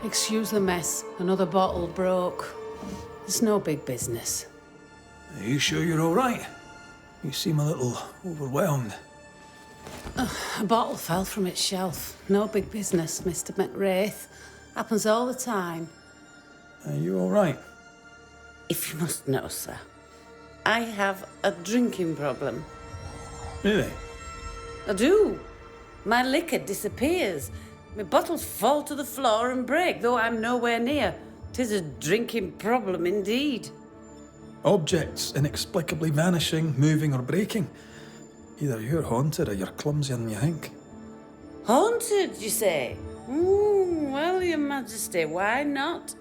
Excuse the mess. Another bottle broke. It's no big business. Are you sure you're all right? You seem a little overwhelmed. A bottle fell from its shelf. No big business, Mr. Mac Raith. Happens all the time. Are you all right? If you must know, sir, I have a drinking problem. Really? I do. My liquor disappears. My bottles fall to the floor and break, though I'm nowhere near. 'Tis a drinking problem indeed. Objects inexplicably vanishing, moving or breaking. Either you're haunted or you're clumsier than you think. Haunted, you say? Well, Your Majesty, why not?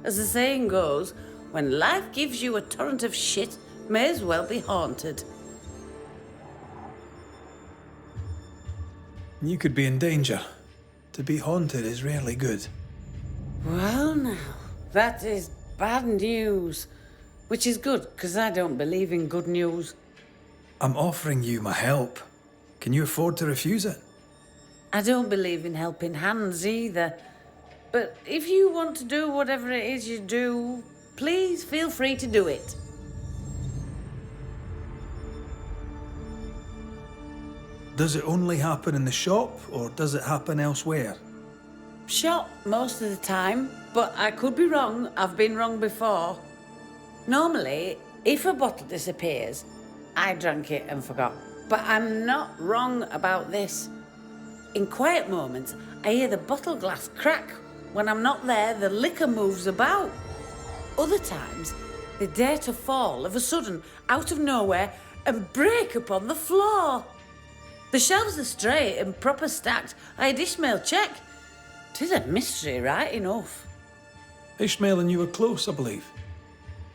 As the saying goes, when life gives you a torrent of shit, may as well be haunted. You could be in danger. To be haunted is rarely good. Well now, that is bad news. Which is good, because I don't believe in good news. I'm offering you my help. Can you afford to refuse it? I don't believe in helping hands either. But if you want to do whatever it is you do, please feel free to do it. Does it only happen in the shop, or does it happen elsewhere? Shop most of the time, but I could be wrong. I've been wrong before. Normally, if a bottle disappears, I drank it and forgot. But I'm not wrong about this. In quiet moments, I hear the bottle glass crack. When I'm not there, the liquor moves about. Other times, they dare to fall of a sudden, out of nowhere, and break upon the floor. The shelves are straight and proper stacked. I had Ishmael check. 'Tis a mystery, right enough. Ishmael and you were close, I believe.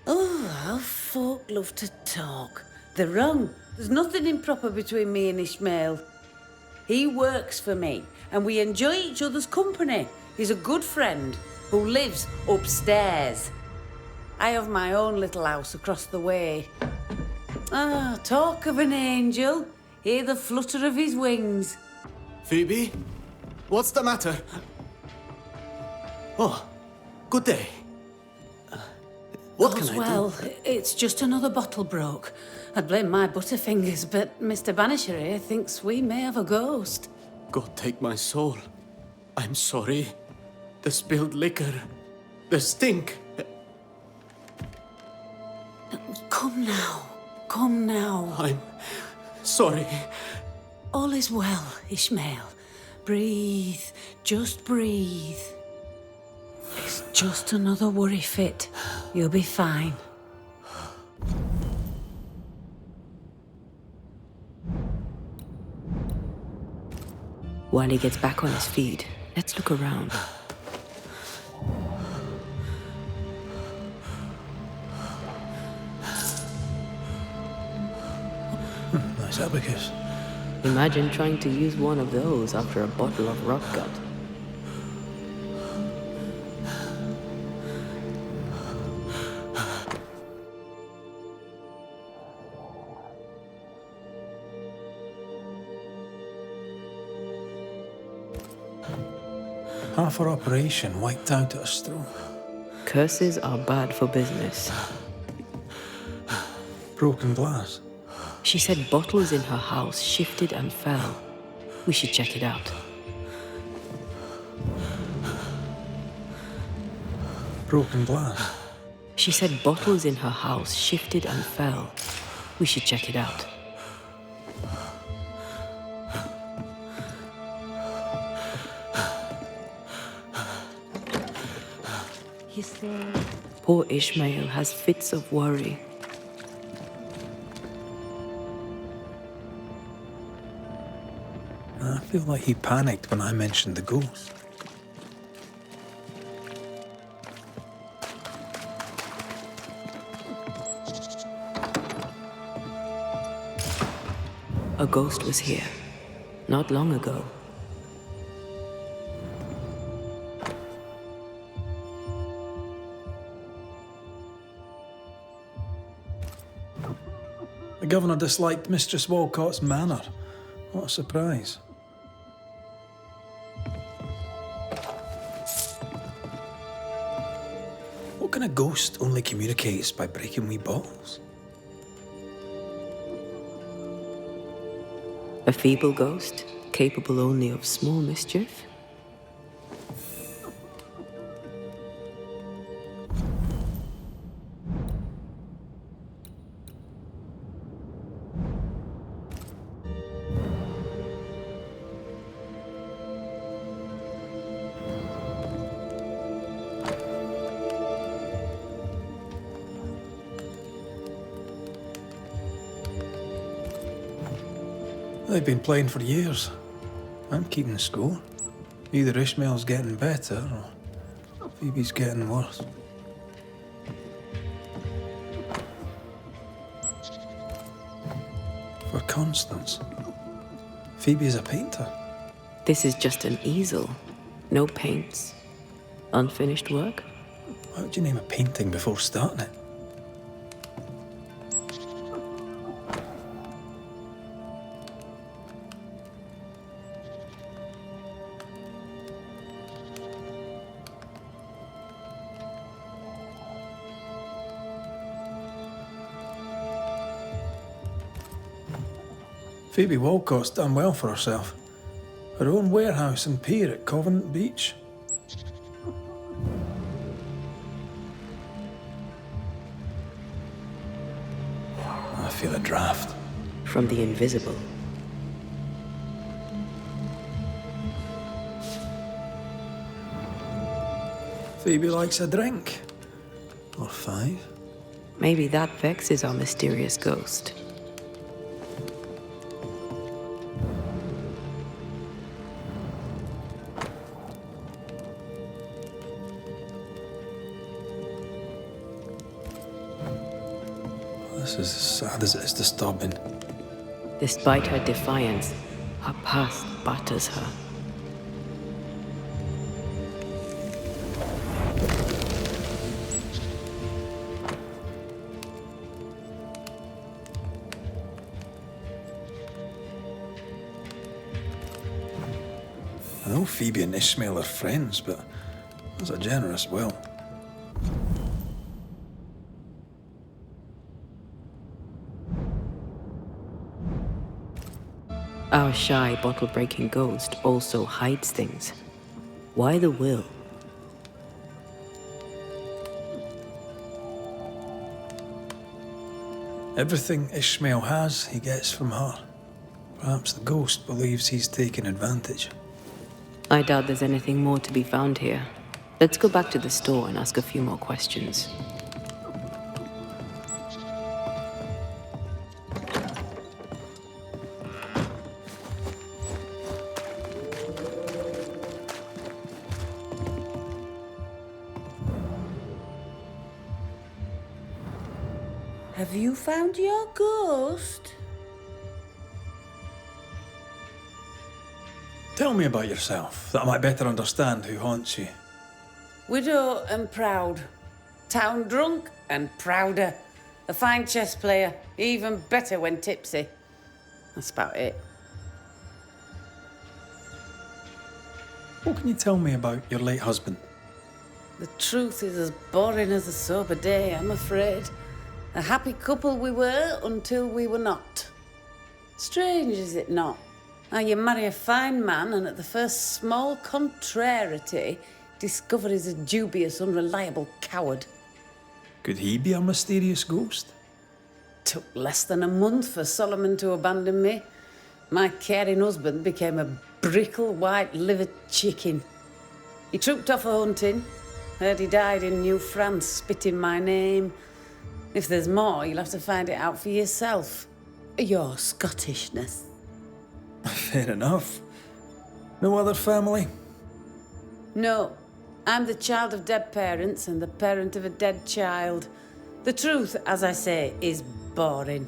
Oh, how folk love to talk. They're wrong. There's nothing improper between me and Ishmael. He works for me, and we enjoy each other's company. He's a good friend who lives upstairs. I have my own little house across the way. Talk of an angel. Hear the flutter of his wings. Phoebe? What's the matter? Oh, good day. What can I Well, do? it's just another bottle broke. I'd blame my butterfingers, but Mr. Banisher here thinks we may have a ghost. God take my soul. I'm sorry. The spilled liquor. The stink. Come now. Come now. I'm sorry. All is well, Ishmael. Breathe. Just breathe. It's just another worry fit. You'll be fine. While he gets back on his feet, let's look around. Nice abacus. Imagine trying to use one of those after a bottle of rot gut. Half our operation wiped out at a stroke. Curses are bad for business. Broken glass. She said bottles in her house shifted and fell. We should check it out. Broken glass. She said bottles in her house shifted and fell. We should check it out. You say? Poor Ishmael has fits of worry. I feel like he panicked when I mentioned the ghost. A ghost was here, not long ago. The governor disliked Mistress Walcott's manner. What a surprise. What kind of ghost only communicates by breaking wee bottles? A feeble ghost, capable only of small mischief? They've been playing for years. I'm keeping score. Either Ishmael's getting better or Phoebe's getting worse. For Constance, Phoebe's a painter. This is just an easel. No paints. Unfinished work? How would you name a painting before starting it? Phoebe Walcott's done well for herself. Her own warehouse and pier at Covent Beach. I feel a draft. From the invisible. Phoebe likes a drink. Or 5. Maybe that vexes our mysterious ghost. This is as sad as it is disturbing. Despite her defiance, her past batters her. I know Phoebe and Ishmael are friends, but there's a generous will. Our shy bottle-breaking ghost also hides things. Why the will? Everything Ishmael has, he gets from her. Perhaps the ghost believes he's taking advantage. I doubt there's anything more to be found here. Let's go back to the store and ask a few more questions. Have you found your ghost? Tell me about yourself, that I might better understand who haunts you. Widow and proud. Town drunk and prouder. A fine chess player, even better when tipsy. That's about it. What can you tell me about your late husband? The truth is as boring as a sober day, I'm afraid. A happy couple we were until we were not. Strange, is it not? How you marry a fine man and at the first small contrariety discover he's a dubious, unreliable coward. Could he be a mysterious ghost? Took less than a month for Solomon to abandon me. My caring husband became a brickle white-livered chicken. He trooped off a hunting. Heard he died in New France, spitting my name. If there's more, you'll have to find it out for yourself. Your Scottishness. Fair enough. No other family? No, I'm the child of dead parents and the parent of a dead child. The truth, as I say, is boring.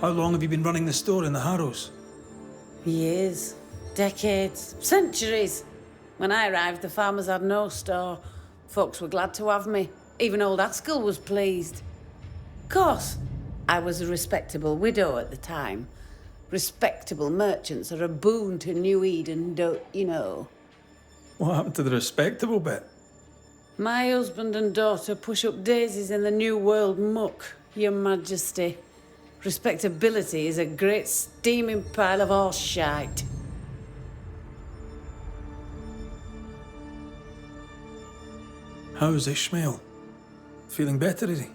How long have you been running the store in the Harrows? Years, decades, centuries. When I arrived, the farmers had no store. Folks were glad to have me. Even old Askell was pleased. Of course, I was a respectable widow at the time. Respectable merchants are a boon to New Eden, don't you know? What happened to the respectable bit? My husband and daughter push up daisies in the New World muck, Your Majesty. Respectability is a great steaming pile of horse shite. How's Ishmael? Feeling better, is he?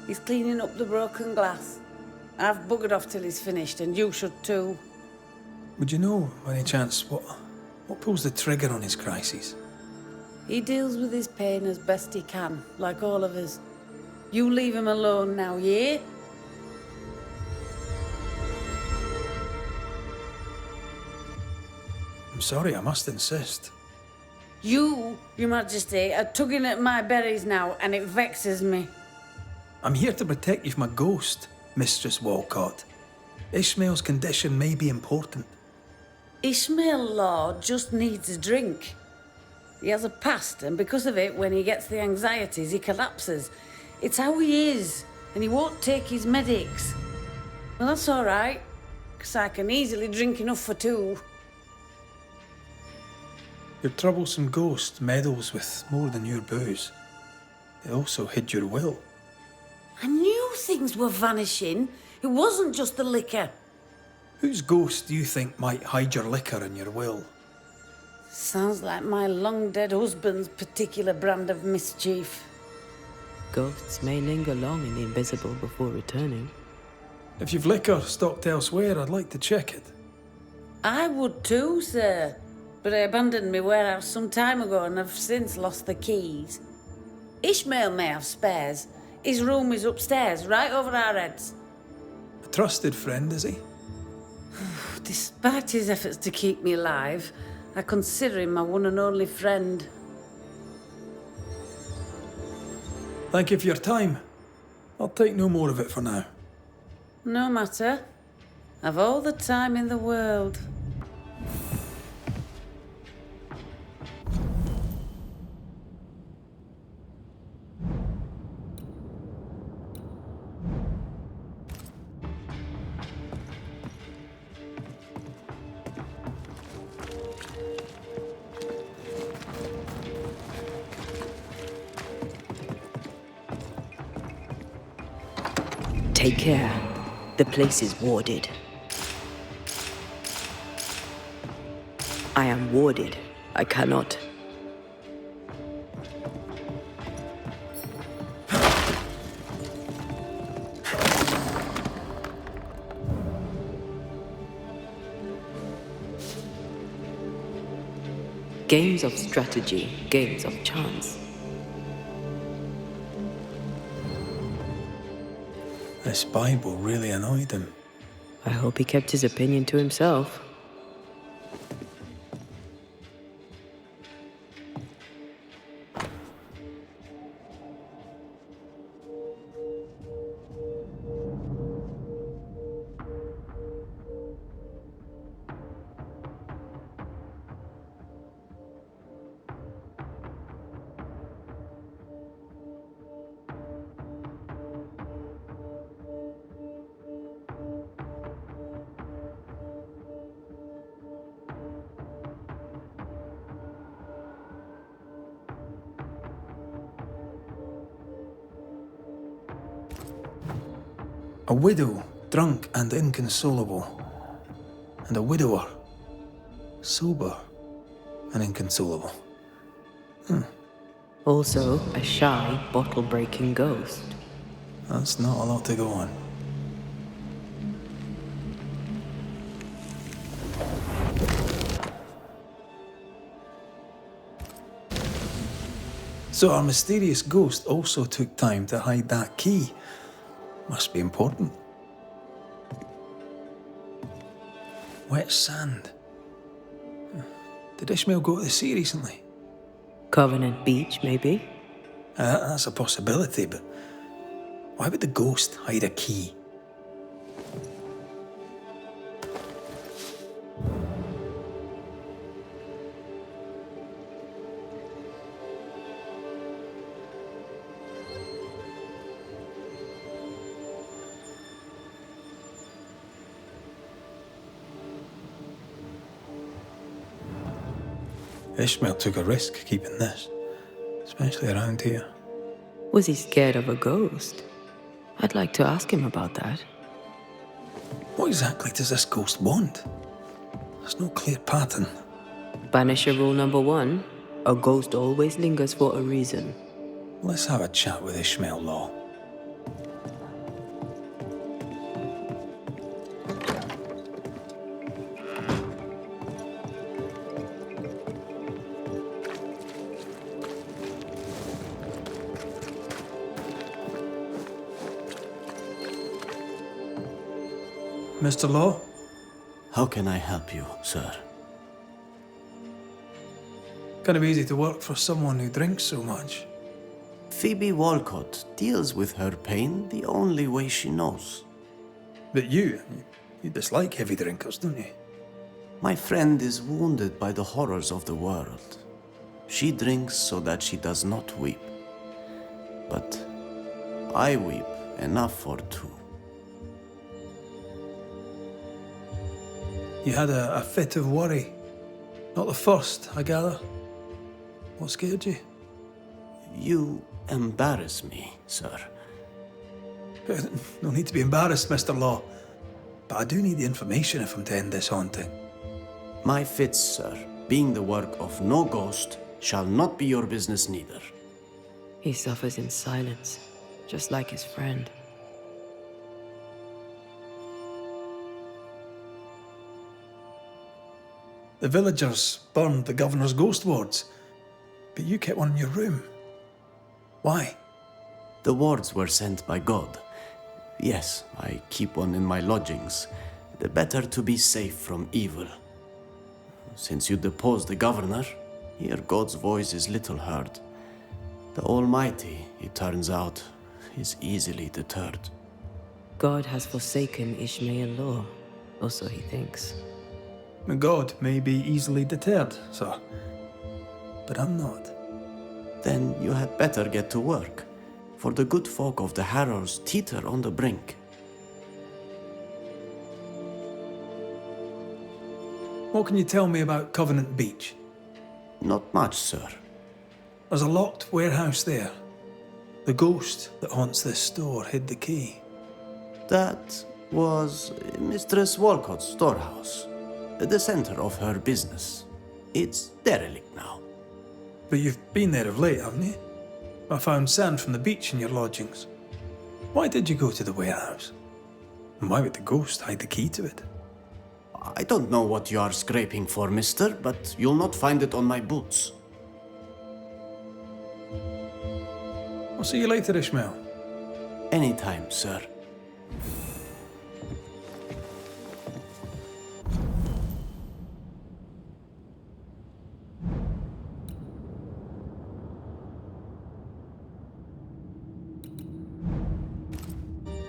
He's cleaning up the broken glass. I've buggered off till he's finished, and you should too. Would you know, by any chance, what pulls the trigger on his crises? He deals with his pain as best he can, like all of us. You leave him alone now, yeah? I'm sorry, I must insist. You, Your Majesty, are tugging at my berries now, and it vexes me. I'm here to protect you from a ghost, Mistress Walcott. Ishmael's condition may be important. Ishmael Law just needs a drink. He has a past, and because of it, when he gets the anxieties, he collapses. It's how he is, and he won't take his medics. Well, that's all right, because I can easily drink enough for two. Your troublesome ghost meddles with more than your booze. It also hid your will. I knew things were vanishing. It wasn't just the liquor. Whose ghost do you think might hide your liquor and your will? Sounds like my long-dead husband's particular brand of mischief. Ghosts may linger long in the invisible before returning. If you've liquor stocked elsewhere, I'd like to check it. I would too, sir. But I abandoned my warehouse some time ago and have since lost the keys. Ishmael may have spares. His room is upstairs, right over our heads. A trusted friend, is he? Despite his efforts to keep me alive, I consider him my one and only friend. Thank you for your time. I'll take no more of it for now. No matter. I've all the time in the world. Take care. The place is warded. I am warded. I cannot. Games of strategy, games of chance. This Bible really annoyed him. I hope he kept his opinion to himself. A widow, drunk and inconsolable. And a widower, sober and inconsolable. Also, a shy, bottle-breaking ghost. That's not a lot to go on. So our mysterious ghost also took time to hide that key. Must be important. Wet sand. Did Ishmael go to the sea recently? Covenant Beach, maybe? That's a possibility, but why would the ghost hide a key? Ishmael took a risk keeping this. It's especially around here. Was he scared of a ghost? I'd like to ask him about that. What exactly does this ghost want? There's no clear pattern. Banisher rule number 1, a ghost always lingers for a reason. Let's have a chat with Ishmael Law. Mr. Law? How can I help you, sir? Kind of easy to work for someone who drinks so much. Phoebe Walcott deals with her pain the only way she knows. But you dislike heavy drinkers, don't you? My friend is wounded by the horrors of the world. She drinks so that she does not weep. But I weep enough for two. You had a fit of worry. Not the first, I gather. What scared you? You embarrass me, sir. No need to be embarrassed, Mr. Law. But I do need the information if I'm to end this haunting. My fits, sir, being the work of no ghost, shall not be your business neither. He suffers in silence, just like his friend. The villagers burned the governor's ghost wards, but you kept one in your room. Why? The wards were sent by God. Yes, I keep one in my lodgings. The better to be safe from evil. Since you deposed the governor, here God's voice is little heard. The Almighty, it turns out, is easily deterred. God has forsaken Ishmael Law, or so he thinks. God may be easily deterred, sir. But I'm not. Then you had better get to work, for the good folk of the Harrows teeter on the brink. What can you tell me about Covenant Beach? Not much, sir. There's a locked warehouse there. The ghost that haunts this store hid the key. That was Mistress Walcott's storehouse, the center of her business. It's derelict now. But you've been there of late, haven't you? I found sand from the beach in your lodgings. Why did you go to the warehouse? And why would the ghost hide the key to it? I don't know what you are scraping for, mister, but you'll not find it on my boots. I'll see you later, Ishmael. Anytime, sir.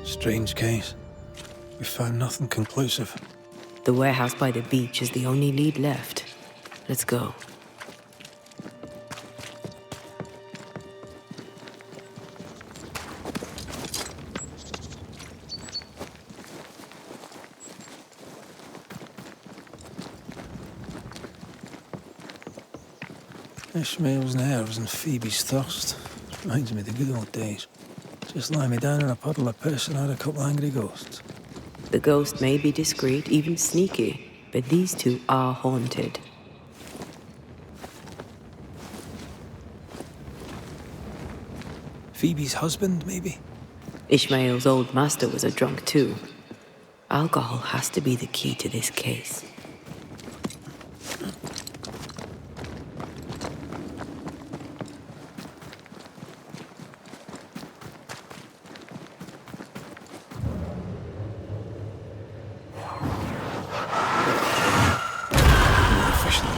Strange case. We found nothing conclusive. The warehouse by the beach is the only lead left. Let's go. Ishmael's nerves and Phoebe's thirst. Reminds me of the good old days. Just lie me down in a puddle of piss and I had a couple of angry ghosts. The ghost may be discreet, even sneaky, but these two are haunted. Phoebe's husband, maybe? Ishmael's old master was a drunk too. Alcohol has to be the key to this case.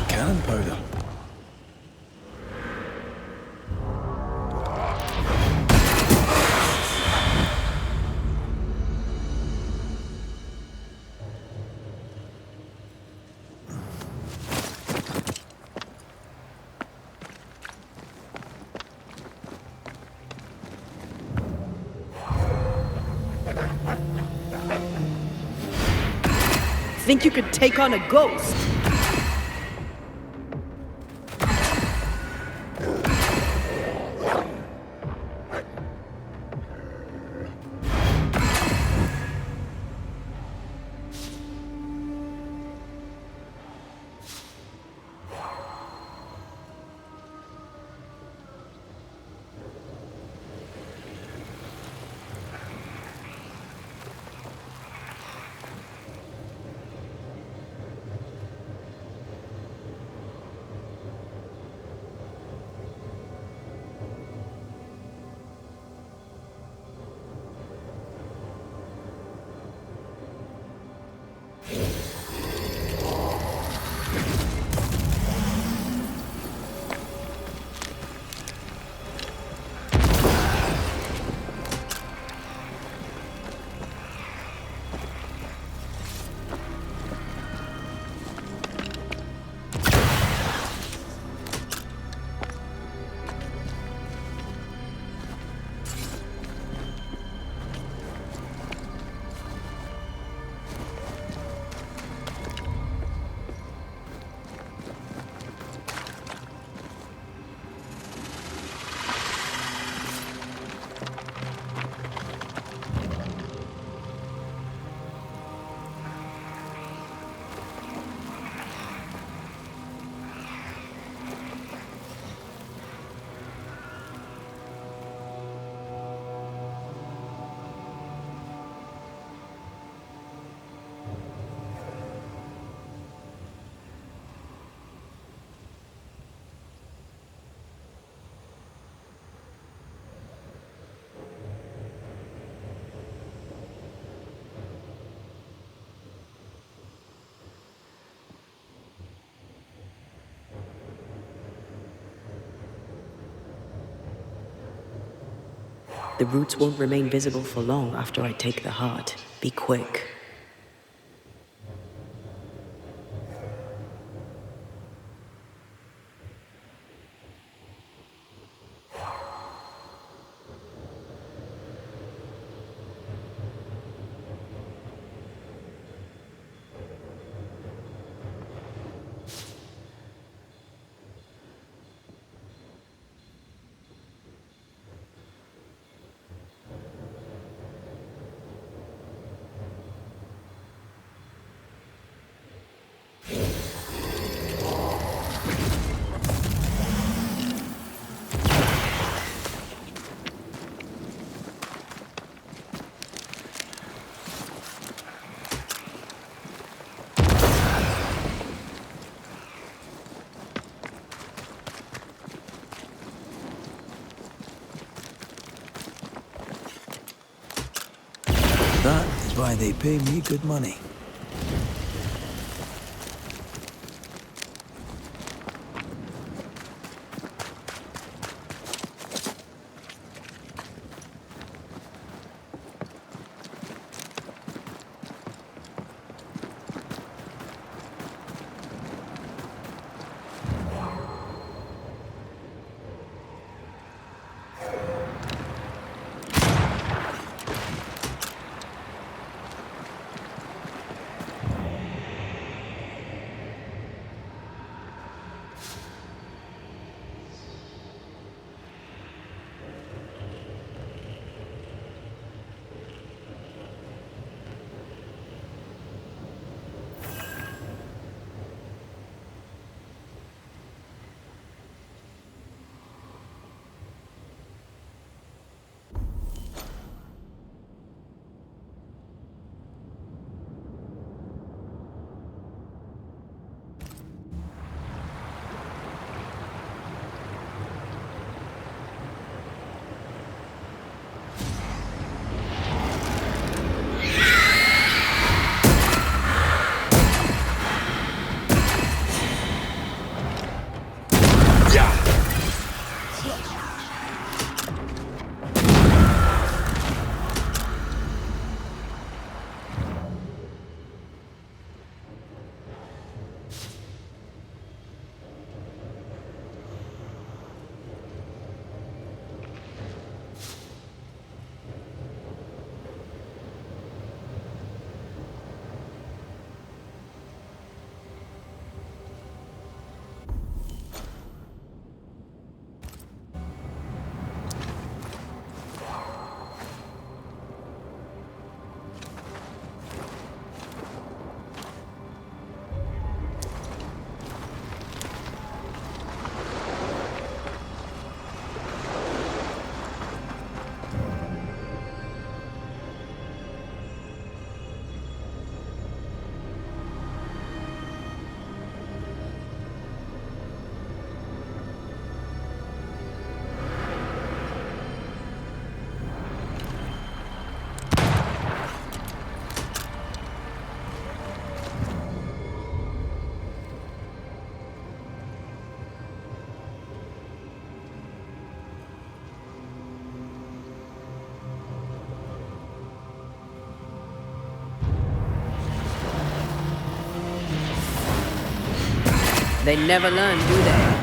Cannon powder. Think you could take on a ghost? The roots won't remain visible for long after I take the heart. Be quick. That is why they pay me good money. They never learn, do they?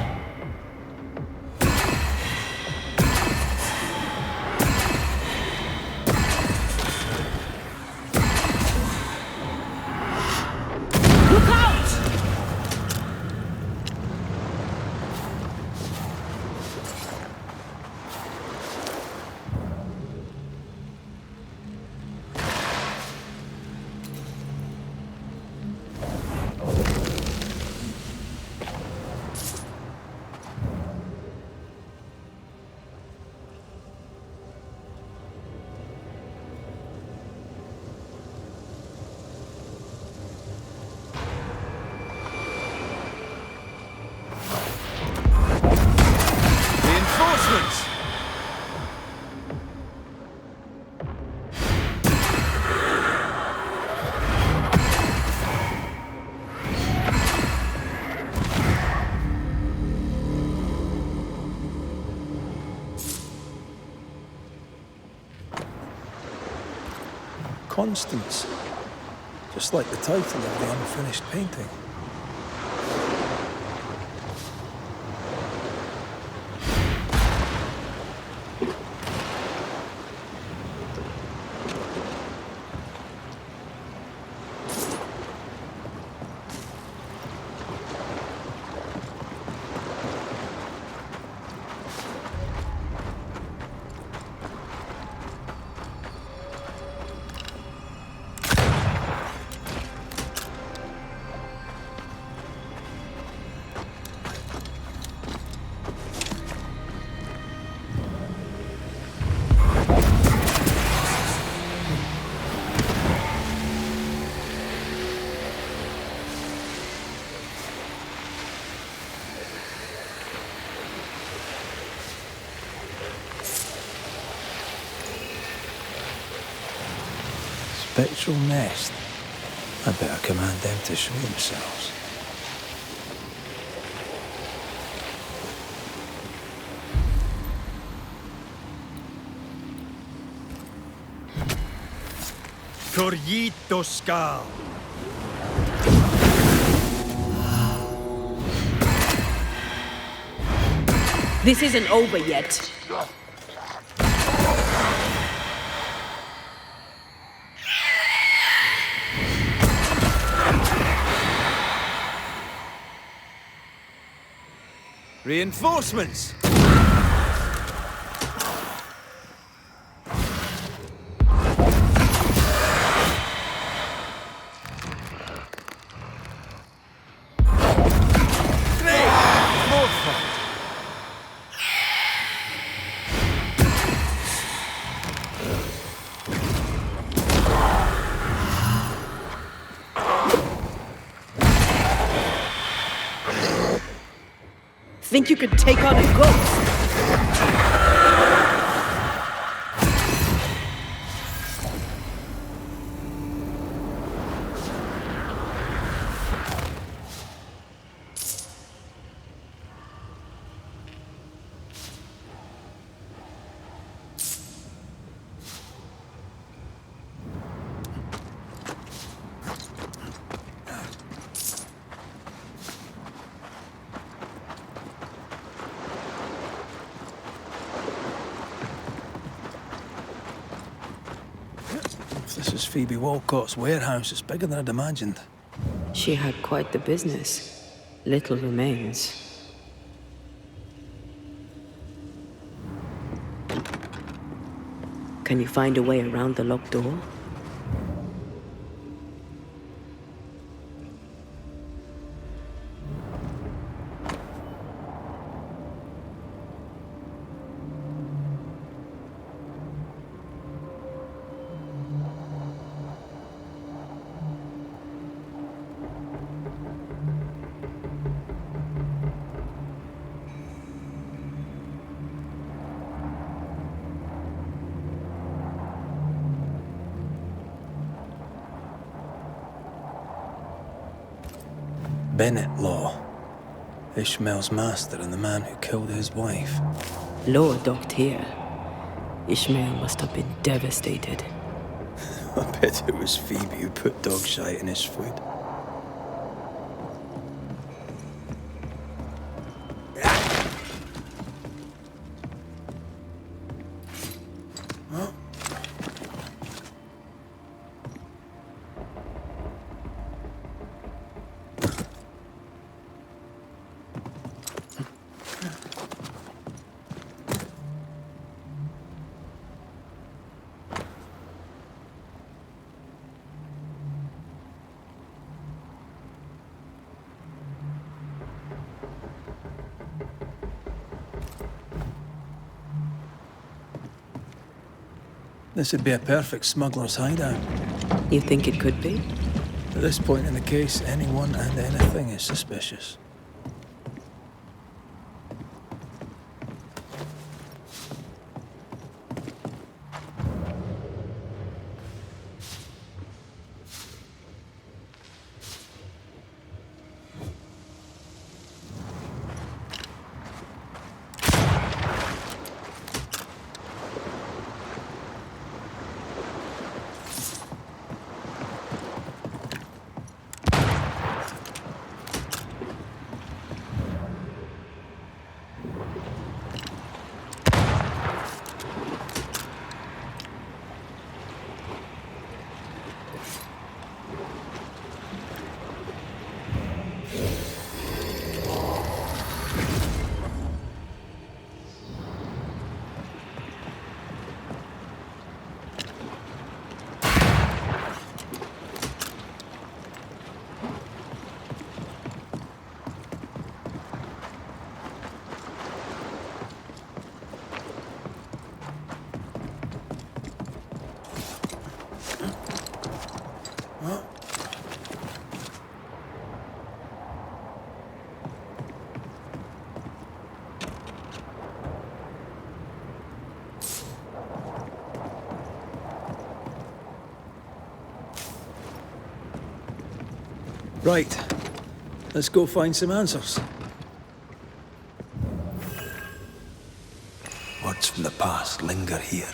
Constance. Just like the title of the unfinished painting. Spectral nest. I better command them to show themselves. Corrito Skal. This isn't over yet. Reinforcements! Think you could take on a ghost? This is Phoebe Walcott's warehouse. It's bigger than I'd imagined. She had quite the business. Little remains. Can you find a way around the locked door? Bennett Law. Ishmael's master and the man who killed his wife. Law docked here. Ishmael must have been devastated. I bet it was Phoebe who put dog shite in his food. This would be a perfect smuggler's hideout. You think it could be? At this point in the case, anyone and anything is suspicious. Right. Let's go find some answers. Words from the past linger here.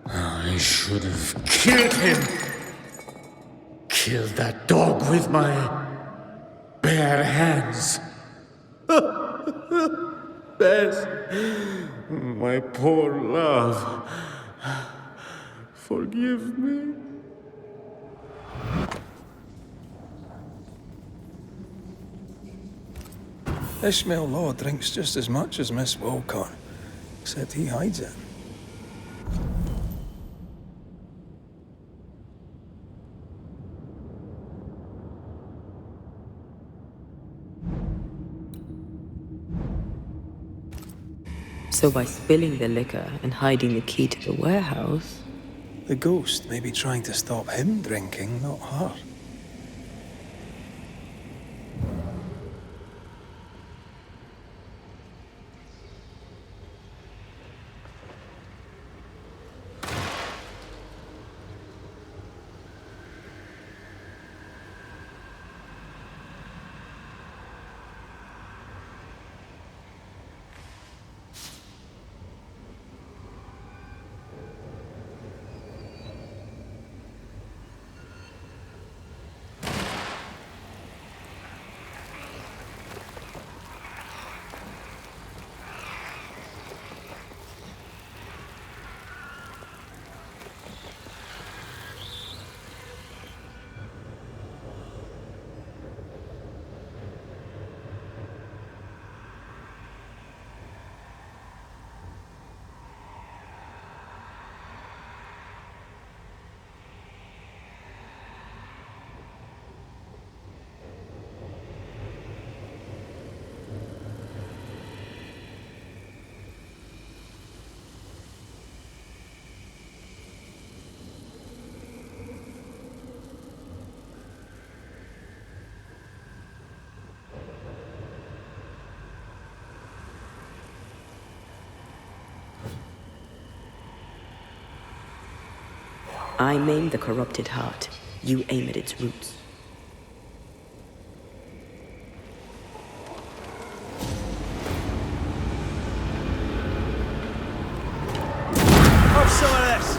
I should have killed him. Killed that dog with my bare hands. Bess, my poor love. Forgive me. Ishmael Law drinks just as much as Miss Wilcott, except he hides it. So by spilling the liquor and hiding the key to the warehouse... The ghost may be trying to stop him drinking, not her. I maim the corrupted heart. You aim at its roots. Have some of this!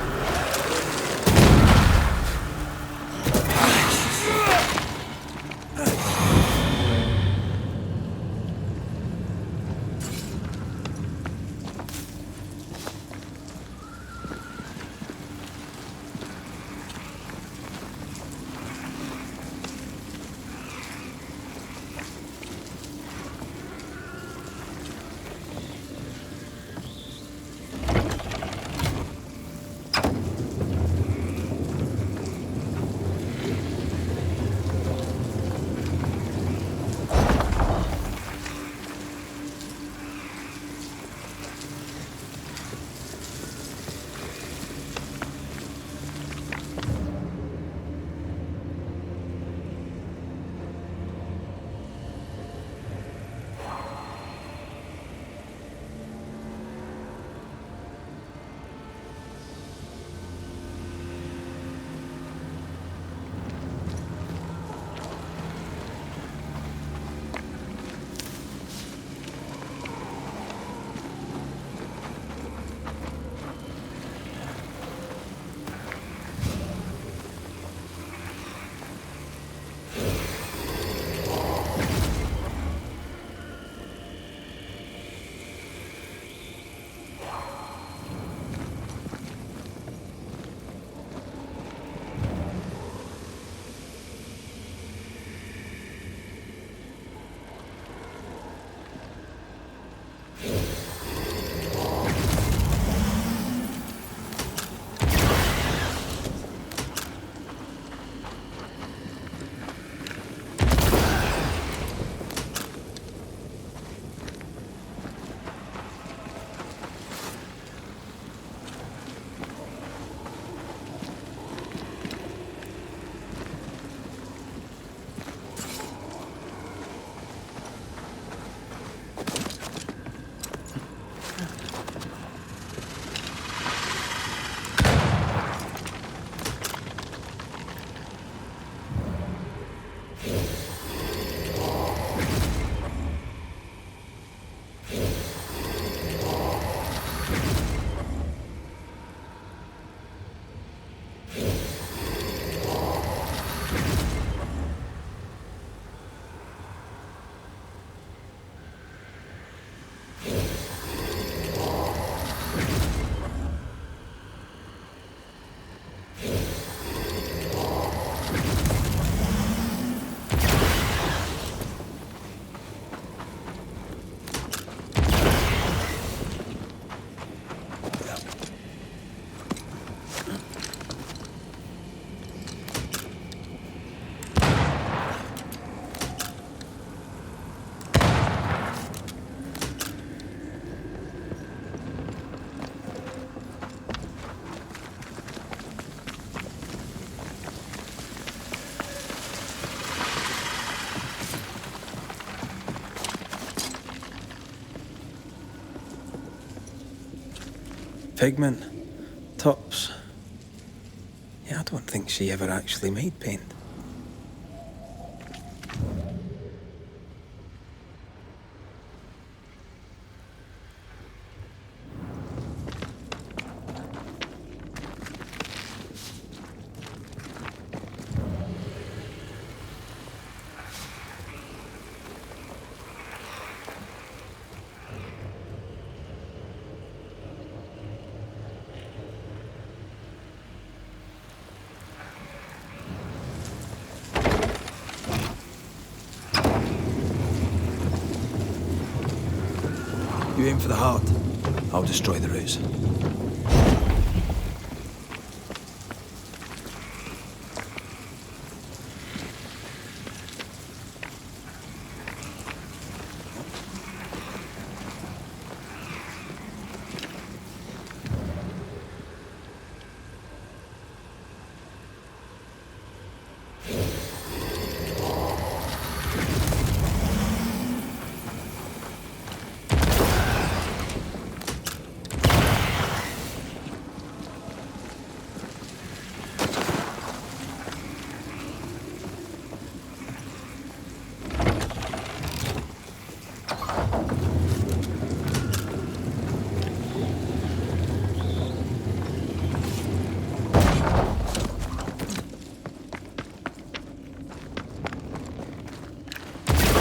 Pigment. Tops. Yeah, I don't think she ever actually made paint. You aim for the heart. I'll destroy the roots.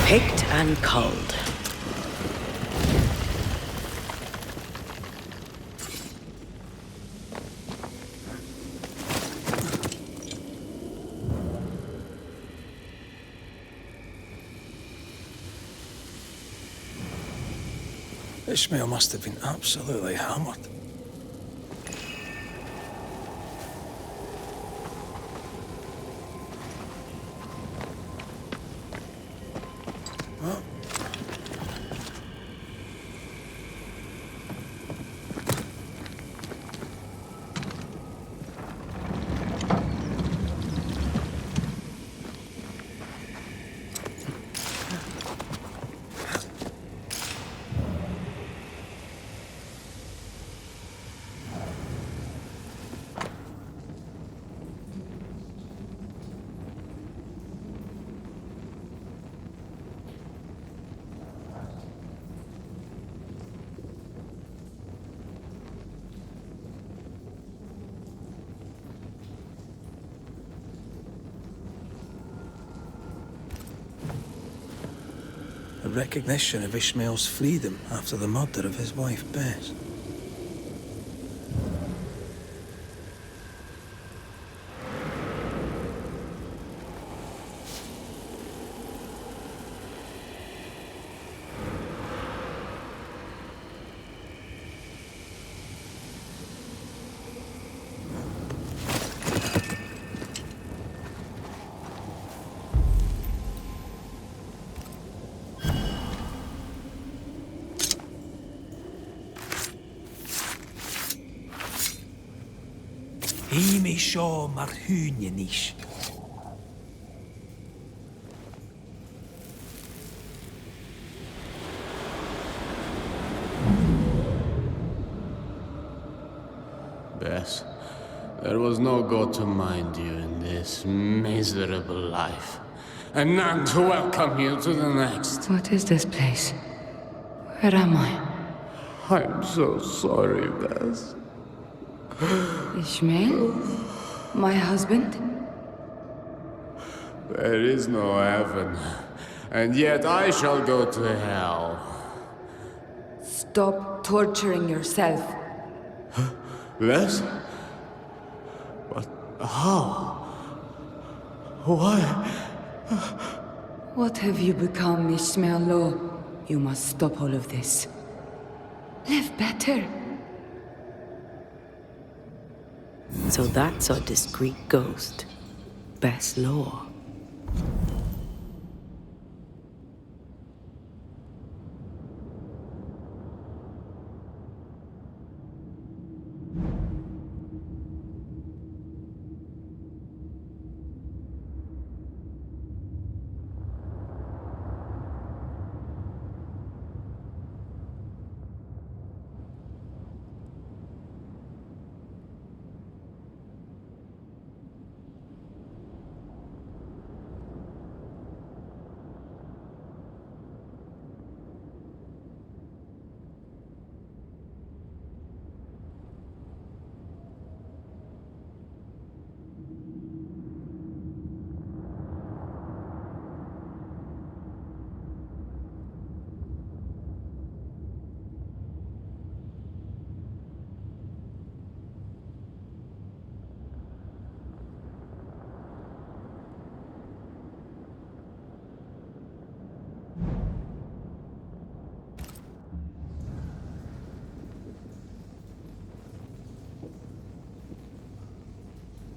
Picked and culled. Ishmael must have been absolutely hammered. A recognition of Ishmael's freedom after the murder of his wife, Bess. He me seo mar húne níos. Bess, there was no God to mind you in this miserable life, and none to welcome you to the next. What is this place? Where am I? I'm so sorry, Bess. Ishmael? My husband? There is no heaven, and yet I shall go to hell. Stop torturing yourself. Bess? But how? Why? What have you become, Ishmael Law? You must stop all of this. Live better. So that's our discreet ghost. Best Law.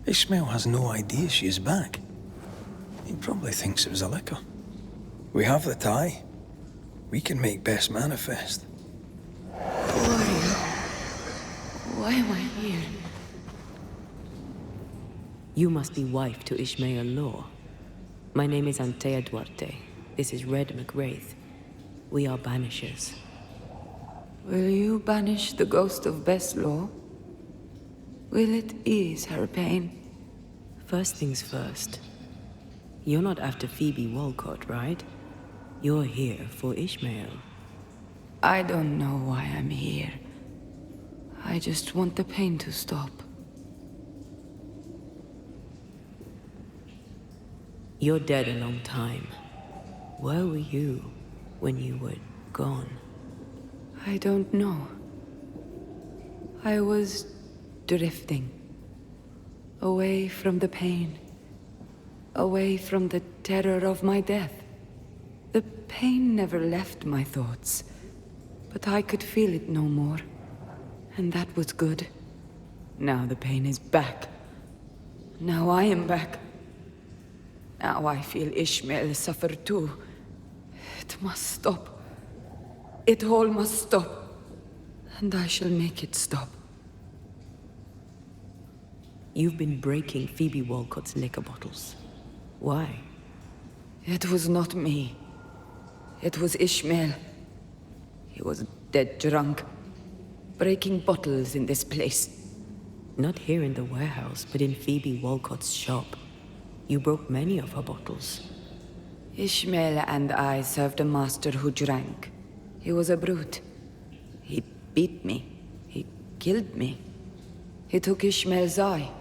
Ishmael has no idea she is back. He probably thinks it was a liquor. We have the tie. We can make Bess manifest. Who are you? Why am I here? You must be wife to Ishmael Law. My name is Antea Duarte. This is Mac Raith. We are Banishers. Will you banish the ghost of Bess Law? Will it ease her pain? First things first. You're not after Phoebe Walcott, right? You're here for Ishmael. I don't know why I'm here. I just want the pain to stop. You're dead a long time. Where were you when you were gone? I don't know. I was drifting. Away from the pain. Away from the terror of my death. The pain never left my thoughts. But I could feel it no more. And that was good. Now the pain is back. Now I am back. Now I feel Ishmael suffer too. It must stop. It all must stop. And I shall make it stop. You've been breaking Phoebe Walcott's liquor bottles. Why? It was not me. It was Ishmael. He was dead drunk. Breaking bottles in this place. Not here in the warehouse, but in Phoebe Walcott's shop. You broke many of her bottles. Ishmael and I served a master who drank. He was a brute. He beat me. He killed me. He took Ishmael's eye.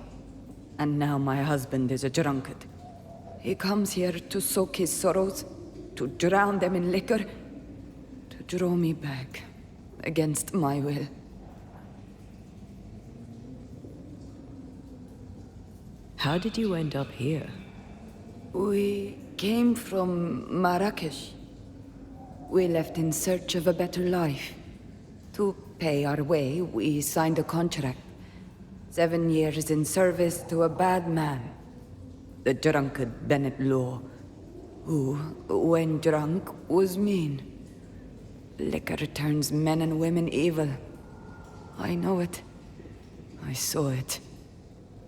And now my husband is a drunkard. He comes here to soak his sorrows, to drown them in liquor, to draw me back, against my will. How did you end up here? We came from Marrakesh. We left in search of a better life. To pay our way, we signed a contract. 7 years in service to a bad man. The drunkard Bennett Law, who, when drunk, was mean. Liquor turns men and women evil. I know it. I saw it.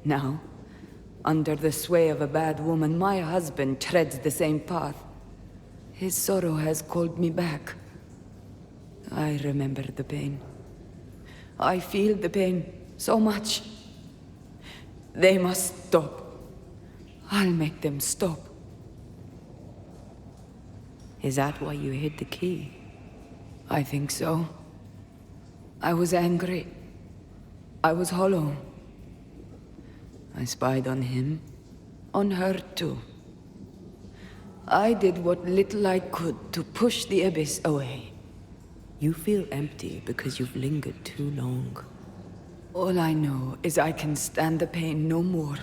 Now, under the sway of a bad woman, my husband treads the same path. His sorrow has called me back. I remember the pain. I feel the pain so much. They must stop. I'll make them stop. Is that why you hid the key? I think so. I was angry. I was hollow. I spied on him. On her too. I did what little I could to push the abyss away. You feel empty because you've lingered too long. All I know is I can stand the pain no more.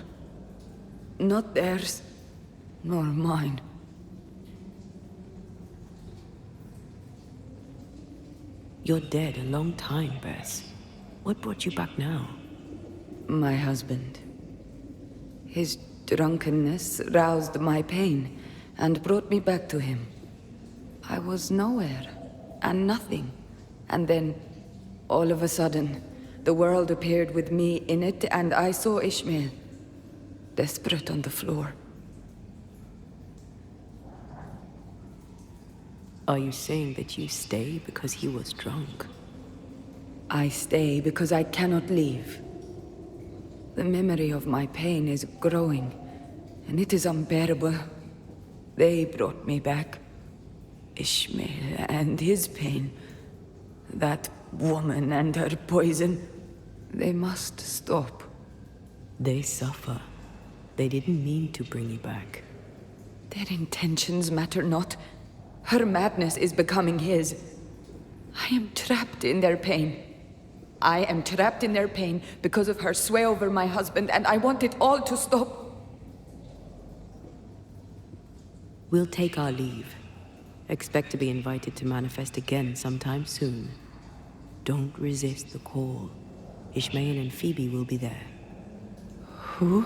Not theirs, nor mine. You're dead a long time, Bess. What brought you back now? My husband. His drunkenness roused my pain and brought me back to him. I was nowhere and nothing. And then, all of a sudden, the world appeared with me in it, and I saw Ishmael, desperate on the floor. Are you saying that you stay because he was drunk? I stay because I cannot leave. The memory of my pain is growing, and it is unbearable. They brought me back. Ishmael and his pain. That woman and her poison. They must stop. They suffer. They didn't mean to bring you back. Their intentions matter not. Her madness is becoming his. I am trapped in their pain. I am trapped in their pain because of her sway over my husband, and I want it all to stop. We'll take our leave. Expect to be invited to manifest again sometime soon. Don't resist the call. Ishmael and Phoebe will be there. Who?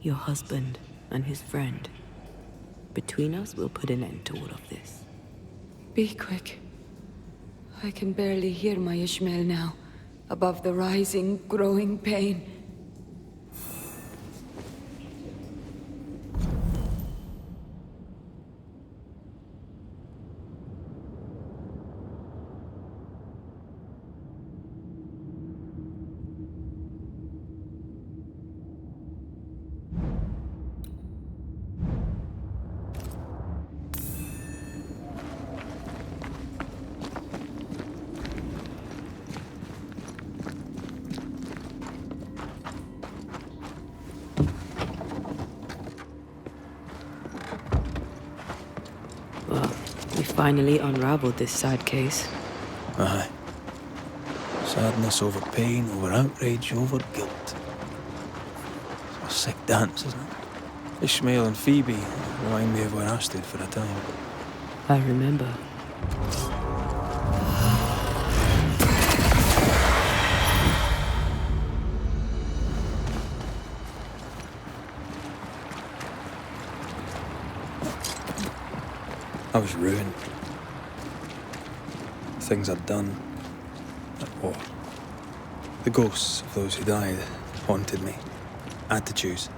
Your husband and his friend. Between us, we'll put an end to all of this. Be quick. I can barely hear my Ishmael now, above the rising, growing pain. Well, we finally unraveled this sad case. Aye. Sadness over pain, over outrage, over guilt. It's a sick dance, isn't it? Ishmael and Phoebe remind me of where I stood for a time. I remember. I was ruined. The things I'd done. At war. The ghosts of those who died haunted me. I had to choose.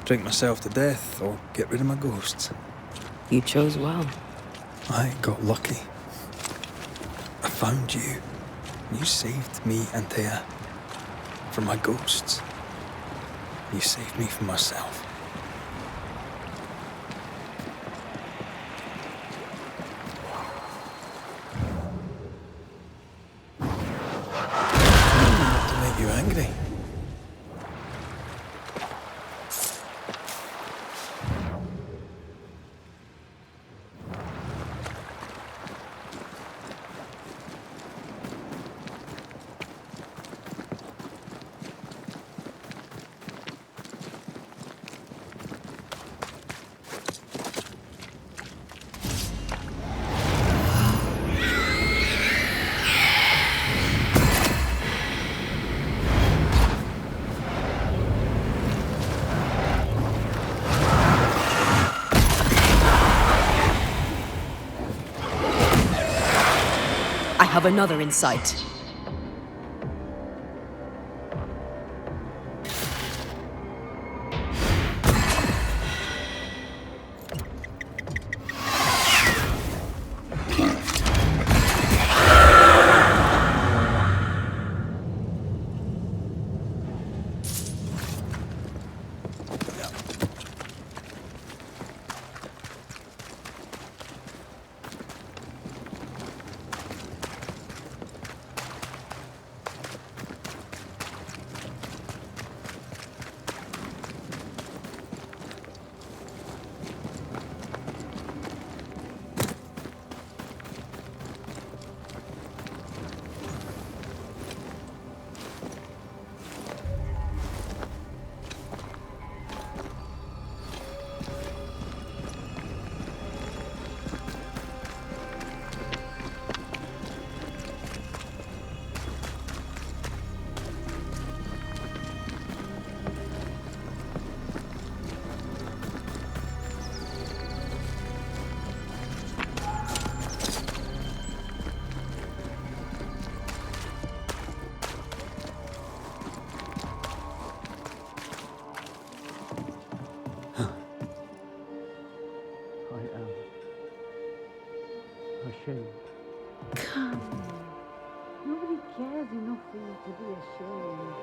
Drink myself to death or get rid of my ghosts. You chose well. I got lucky. I found you. You saved me, Antea, from my ghosts. You saved me from myself. Not to make you angry. I have another in sight. Come. Nobody cares enough for you to be ashamed.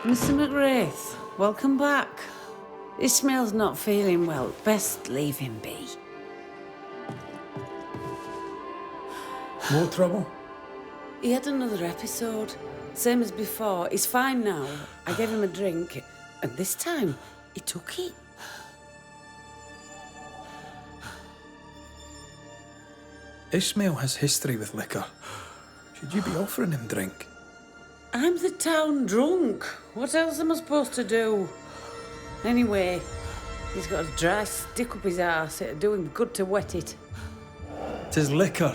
Mr. Mac Raith, welcome back. Ishmael's not feeling well. Best leave him be. More trouble? He had another episode. Same as before. He's fine now. I gave him a drink, and this time, he took it. Ishmael has history with liquor. Should you be offering him drink? I'm the town drunk. What else am I supposed to do? Anyway, he's got a dry stick up his arse. It'd do him good to wet it. 'Tis liquor.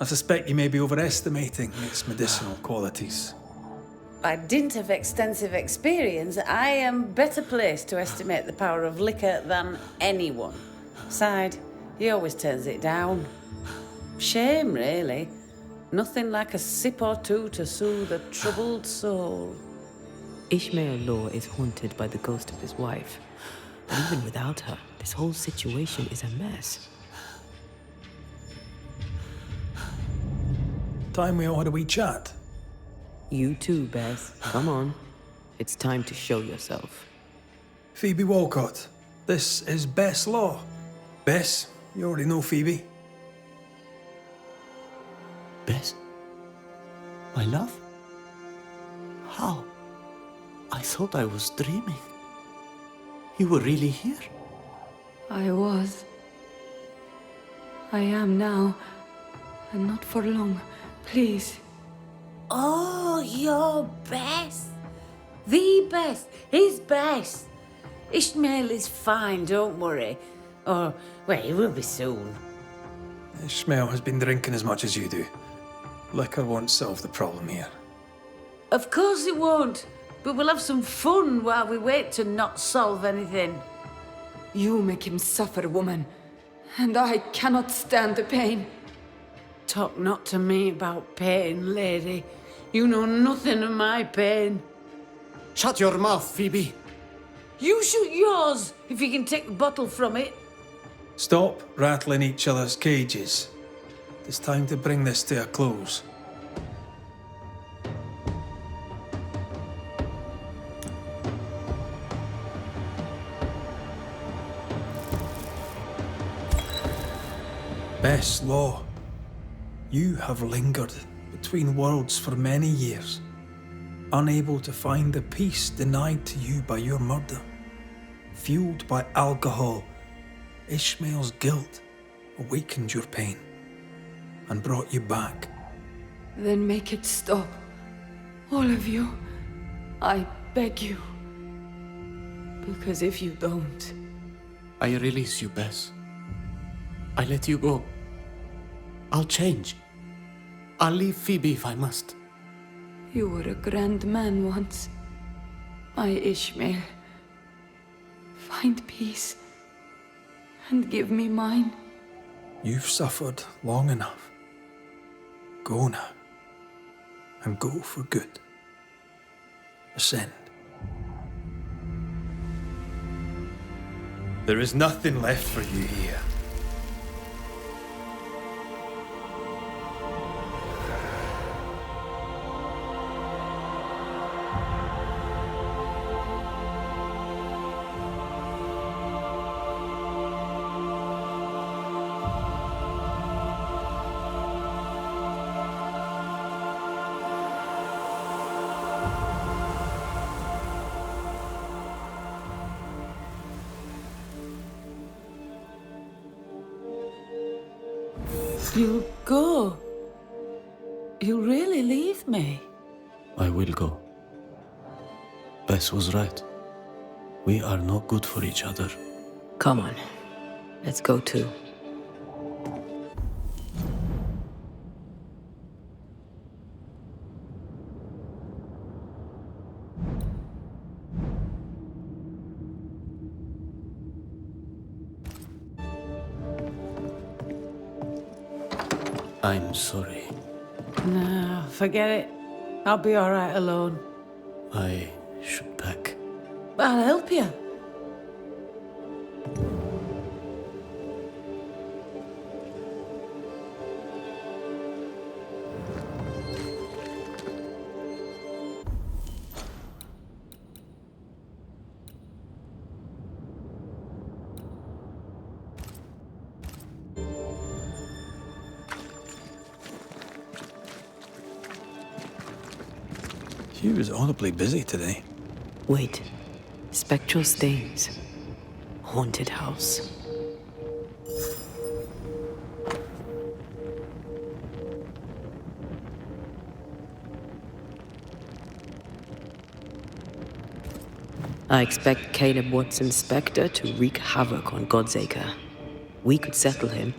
I suspect you may be overestimating its medicinal qualities. By dint of extensive experience, I am better placed to estimate the power of liquor than anyone. Besides, he always turns it down. Shame, really. Nothing like a sip or two to soothe a troubled soul. Ishmael Law is haunted by the ghost of his wife. But even without her, this whole situation is a mess. Time we all had a wee chat. You too, Bess. Come on. It's time to show yourself. Phoebe Walcott, this is Bess Law. Bess, you already know Phoebe. Bess? My love? How? I thought I was dreaming. You were really here? I was. I am now. And not for long. Please. Oh, you're Bess. The best. His best. Ishmael is fine, don't worry. Or, well, he will be soon. Ishmael has been drinking as much as you do. Liquor won't solve the problem here. Of course it won't. But we'll have some fun while we wait to not solve anything. You make him suffer, woman. And I cannot stand the pain. Talk not to me about pain, lady. You know nothing of my pain. Shut your mouth, Phoebe. You shoot yours if you can take the bottle from it. Stop rattling each other's cages. It's time to bring this to a close. Bess Law, you have lingered between worlds for many years, unable to find the peace denied to you by your murder. Fueled by alcohol, Ishmael's guilt awakened your pain and brought you back. Then make it stop. All of you. I beg you. Because if you don't... I release you, Bess. I let you go. I'll change. I'll leave Phoebe if I must. You were a grand man once. My Ishmael. Find peace. And give me mine. You've suffered long enough. Go now. And go for good. Ascend. There is nothing left for you here. You'll go. You'll really leave me. I will go. Bess was right. We are not good for each other. Come on. Let's go too. I'm sorry. No, forget it. I'll be all right alone. I should pack. I'll help you. She was audibly busy today. Wait. Spectral stains. Haunted house. I expect Caleb Watson's spectre to wreak havoc on Godsacre. We could settle him.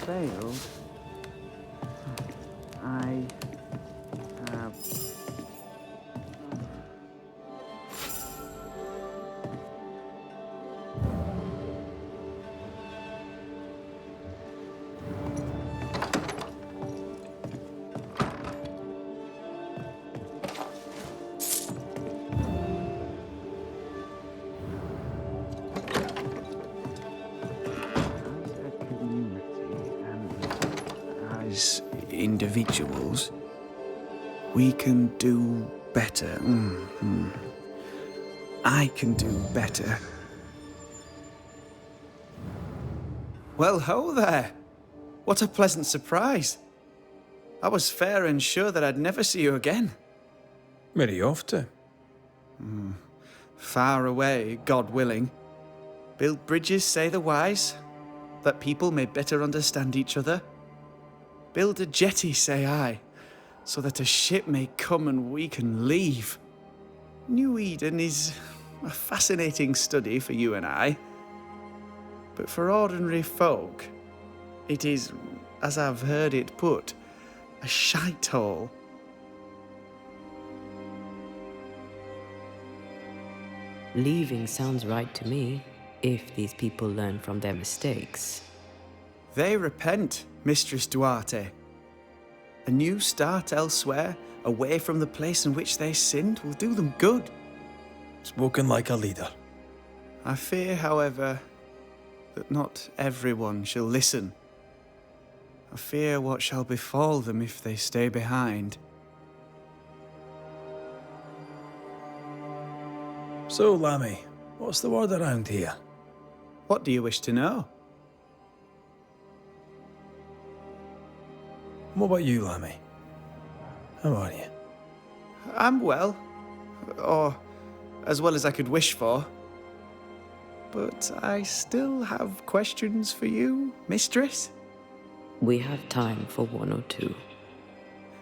Failed. I have. As individuals, we can do better. I can do better. Well, ho there! What a pleasant surprise. I was fair and sure that I'd never see you again. Very often. Far away, God willing. Build bridges, say the wise, that people may better understand each other. Build a jetty, say I, so that a ship may come and we can leave. New Eden is a fascinating study for you and I. But for ordinary folk, it is, as I've heard it put, a shite hole. Leaving sounds right to me, if these people learn from their mistakes. They repent, Mistress Duarte. A new start elsewhere, away from the place in which they sinned, will do them good. Spoken like a leader. I fear, however, that not everyone shall listen. I fear what shall befall them if they stay behind. So, Lammy, what's the word around here? What do you wish to know? What about you, Lammy? How are you? I'm well. Or as well as I could wish for. But I still have questions for you, mistress. We have time for one or two.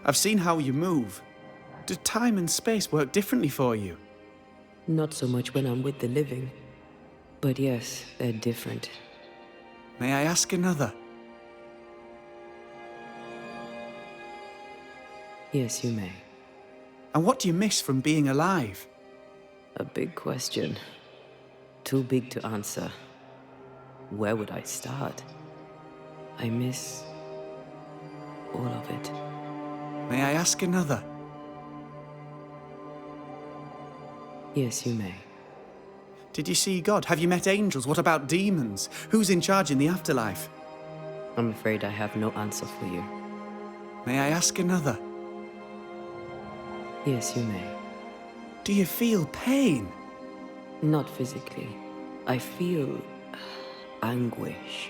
I've seen how you move. Do time and space work differently for you? Not so much when I'm with the living. But yes, they're different. May I ask another? Yes, you may. And what do you miss from being alive? A big question. Too big to answer. Where would I start? I miss all of it. May I ask another? Yes, you may. Did you see God? Have you met angels? What about demons? Who's in charge in the afterlife? I'm afraid I have no answer for you. May I ask another? Yes, you may. Do you feel pain? Not physically. I feel anguish.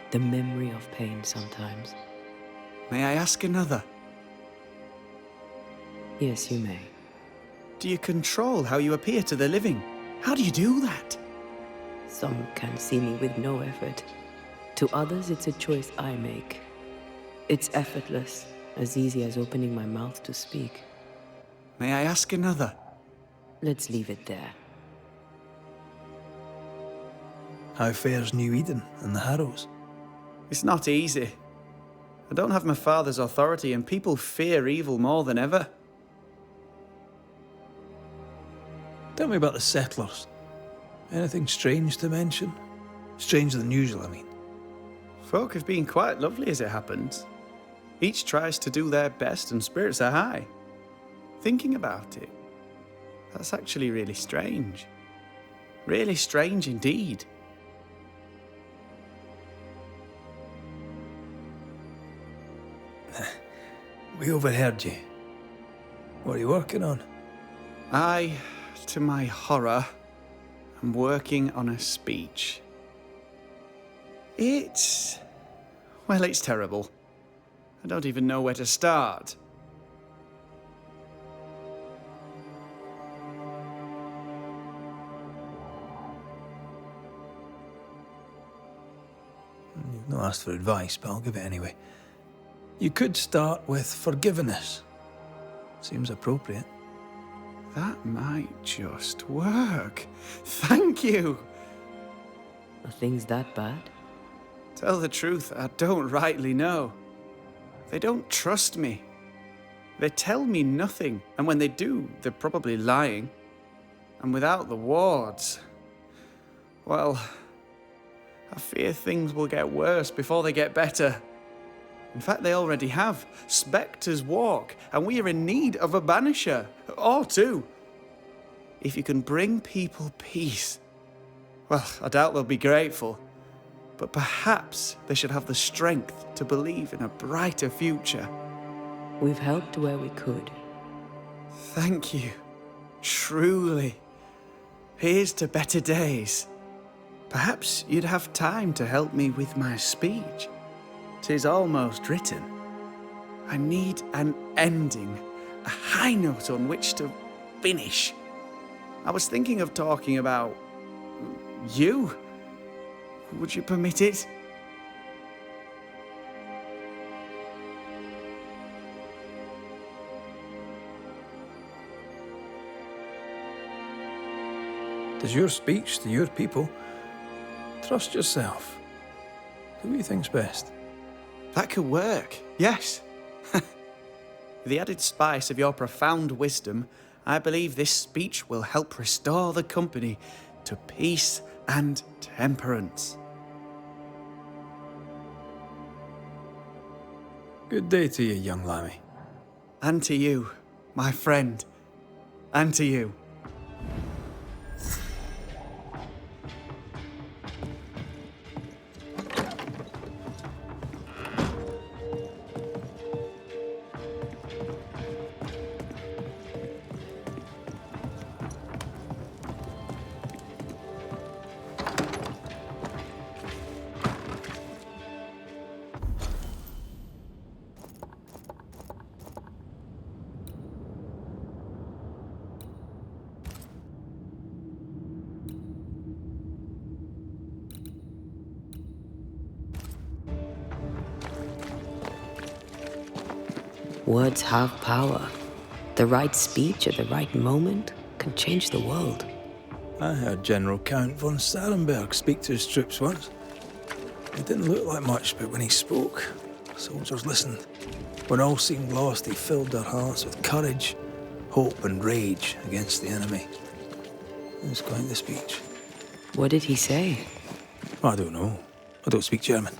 The memory of pain sometimes. May I ask another? Yes, you may. Do you control how you appear to the living? How do you do that? Some can see me with no effort. To others, it's a choice I make. It's effortless, as easy as opening my mouth to speak. May I ask another? Let's leave it there. How fares New Eden and the Harrows? It's not easy. I don't have my father's authority and people fear evil more than ever. Tell me about the settlers. Anything strange to mention? Stranger than usual, I mean. Folk have been quite lovely as it happens. Each tries to do their best and spirits are high. Thinking about it, that's actually really strange. Really strange indeed. We overheard you. What are you working on? I, to my horror, am working on a speech. It's terrible. I don't even know where to start. You've not asked for advice, but I'll give it anyway. You could start with forgiveness. Seems appropriate. That might just work. Thank you. Are things that bad? Tell the truth, I don't rightly know. They don't trust me. They tell me nothing, and when they do, they're probably lying. And without the wards, well, I fear things will get worse before they get better. In fact, they already have. Spectres walk, and we are in need of a banisher, or two. If you can bring people peace, well, I doubt they'll be grateful, but perhaps they should have the strength to believe in a brighter future. We've helped where we could. Thank you. Truly. Here's to better days. Perhaps you'd have time to help me with my speech. 'Tis almost written. I need an ending, a high note on which to finish. I was thinking of talking about you. Would you permit it? Does your speech to your people. Trust yourself. Do what you think's best. That could work, yes. With the added spice of your profound wisdom, I believe this speech will help restore the company to peace and temperance. Good day to you, young lammy. And to you, my friend. And to you. Words have power. The right speech at the right moment can change the world. I heard General Count von Sarenberg speak to his troops once. He didn't look like much, but when he spoke, soldiers listened. When all seemed lost, he filled their hearts with courage, hope and rage against the enemy. It was quite the speech. What did he say? I don't know. I don't speak German.